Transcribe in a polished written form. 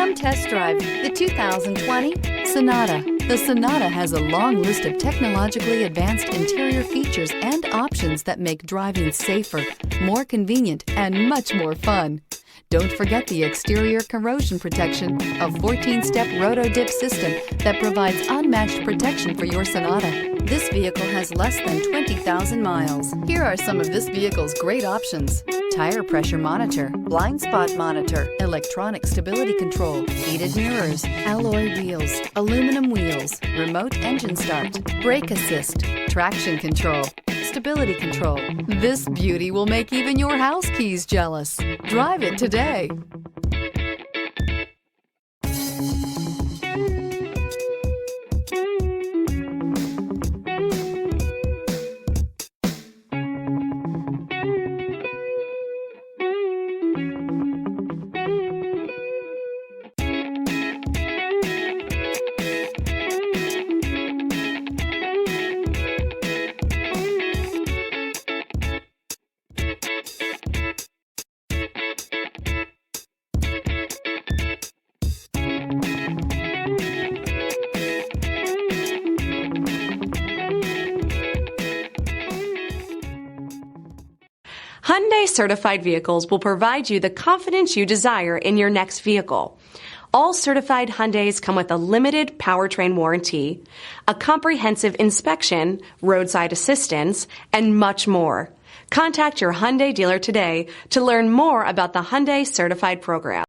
Come test drive the 2020 Sonata. The Sonata has a long list of technologically advanced interior features and options that make driving safer, more convenient, and much more fun. Don't forget the exterior corrosion protection, a 14-step roto-dip system that provides unmatched protection for your Sonata. This vehicle has less than 20,000 miles. Here are some of this vehicle's great options: tire pressure monitor, blind spot monitor, electronic stability control, heated mirrors, alloy wheels, aluminum wheels, remote engine start, brake assist, traction control, stability control. This beauty will make even your house keys jealous. Drive it today. Hyundai certified vehicles will provide you the confidence you desire in your next vehicle. All certified Hyundais come with a limited powertrain warranty, a comprehensive inspection, roadside assistance, and much more. Contact your Hyundai dealer today to learn more about the Hyundai certified program.